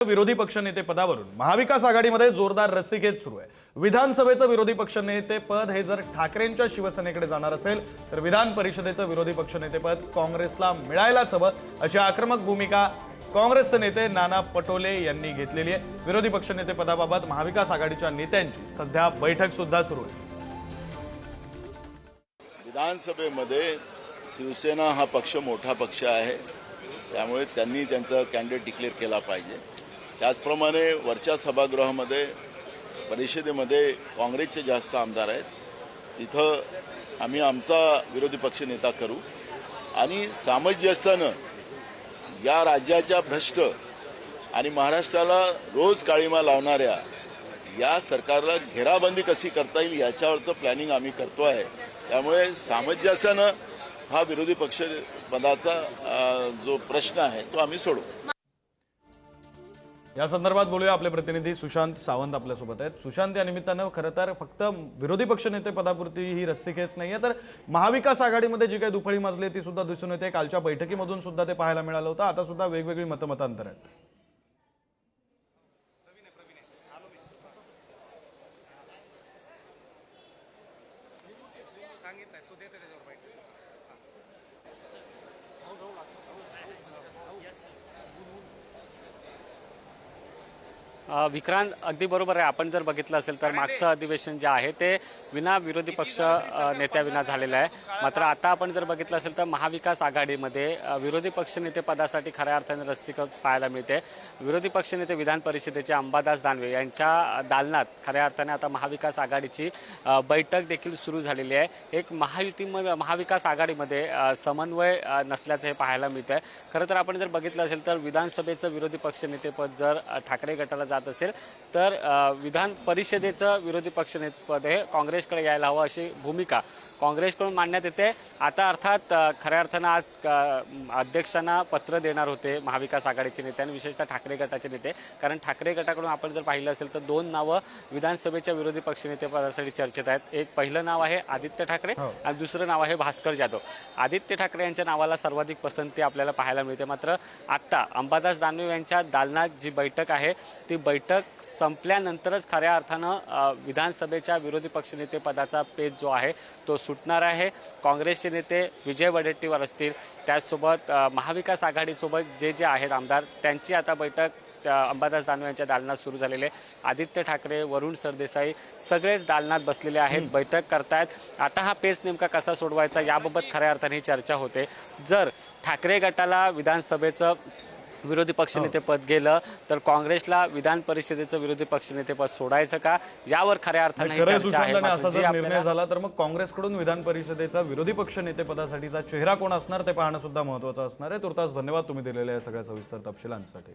विरोधी पक्षनेते पदावरून महाविकास आघाडीमध्ये जोरदार रस्सीखेच सुरू आहे। विधानसभेचं विरोधी पक्षनेते पद हे जर ठाकरेंच्या शिवसेनेकडे जाणार असेल तर विधान परिषदेचं विरोधी पक्षनेते पद काँग्रेसला मिळायलाच हवं, अशी आक्रमक भूमिका काँग्रेसचे नेते नाना पटोले यांनी घेतलेली आहे। विरोधी पक्षनेते पदाबाबत महाविकास आघाडीच्या नेत्यांची सध्या बैठक सुद्धा सुरू आहे। विधानसभेमध्ये शिवसेना हा पक्ष मोठा पक्ष आहे, त्यामुळे त्यांनी त्यांचा कॅन्डिडेट डिक्लेअर केला पाहिजे। त्याचप्रमाणे वरच्या सभागृहामध्ये परिषदेमध्ये काँग्रेसचे जास्त आमदार आहेत, तिथं आम्ही आमचा विरोधी पक्ष नेता करू आणि सामंजस्यानं या राज्याच्या भ्रष्ट आणि महाराष्ट्राला रोज काळीमा लावणाऱ्या या सरकारला घेराबंदी कशी करता येईल याच्यावरचं प्लॅनिंग आम्ही करतो आहे। त्यामुळे सामंजस्यानं हा विरोधी पक्ष पदाचा जो प्रश्न आहे तो आम्ही सोडवू। या संदर्भात बोलूया, आपले प्रतिनिधी सुशांत सावंत आपल्यासोबत आहेत। सुशांत, या निमित्तानं खरं तर फक्त विरोधी पक्षनेते पदापुरती ही रस्सीखेच नाहीये, तर महाविकास आघाडीमध्ये जी काही दुफळी माजली ती सुद्धा दिसून येते। कालच्या बैठकीमधून सुद्धा ते पाहायला मिळालं होतं। आता सुद्धा वेगवेगळी मतमतांतर आहेत। विक्रांत, अगदी बरोबर आहे। आपण जर बघितलं असेल तर मागचं अधिवेशन जे आहे ते विना विरोधी पक्ष नेत्याविना झालेलं आहे। मात्र आता आपण जर बघितलं असेल तर महाविकास आघाडीमध्ये विरोधी पक्षनेते पदासाठी खऱ्या अर्थाने रस्सीखेच पाहायला मिळते। विरोधी पक्षनेते विधान परिषदेचे अंबादास दानवे यांच्या दालनात खऱ्या अर्थाने आता महाविकास आघाडीची बैठक देखील सुरू झालेली आहे। एक महाविकास आघाडीमध्ये समन्वय नसल्याचं हे पाहायला मिळतं आहे। खरं तर आपण जर बघितलं असेल तर विधानसभेचं विरोधी पक्षनेतेपद जर ठाकरे गटाला जात असेल तर विधान परिषदेचं विरोधी पक्षनेतेपद हे काँग्रेसकडे यायला हवं, अशी भूमिका काँग्रेसकडून मांडण्यात येते। आता अर्थात खऱ्या अर्थानं आज अध्यक्षांना पत्र देणार होते महाविकास आघाडीचे नेते आणि विशेषतः ठाकरे गटाचे नेते, कारण ठाकरे गटाकडून आपण जर पाहिलं असेल तर दोन नावं विधानसभेच्या विरोधी पक्षनेतेपदासाठी चर्चेत आहेत। एक पहिलं नाव आहे आदित्य ठाकरे आणि दुसरं नाव आहे भास्कर जाधव। आदित्य ठाकरे यांच्या नावाला सर्वाधिक पसंती आपल्याला पाहायला मिळते। मात्र आता अंबादास दानवे यांच्या दालनात जी बैठक आहे ती बैठक संपल्यानंतरच खऱ्या अर्थानं विधानसभेच्या विरोधी पक्षनेते पदाचा पेच जो आहे तो सुटणार आहे। काँग्रेसचे नेते विजय वडेट्टीवार असतील, त्याचसोबत महाविकास आघाडीसोबत जे आहेत आमदार, त्यांची आता बैठक अंबादास दानवे यांच्या दालनात सुरू झालेले। आदित्य ठाकरे, वरुण सरदेसाई सगळेच दालनात बसलेले आहेत, बैठक करतायत। आता हा पेच नेमका कसा सोडवायचा याबाबत खऱ्या अर्थाने ही चर्चा होते। जर ठाकरे गटाला विधानसभेचं विरोधी पक्षनेतेपद गेलं तर काँग्रेसला विधान परिषदेचं विरोधी पक्षनेतेपद सोडायचं का, यावर खऱ्या अर्थाने चर्चा आहे। असा जर निर्णय झाला तर मग काँग्रेसकडून विधान परिषदेचा विरोधी पक्षनेतेपदासाठीचा चेहरा कोण असणार ते पाहणं सुद्धा महत्त्वाचं असणार आहे। तुर्तास धन्यवाद तुम्ही दिलेल्या या सगळ्या सविस्तर तपशिलांसाठी।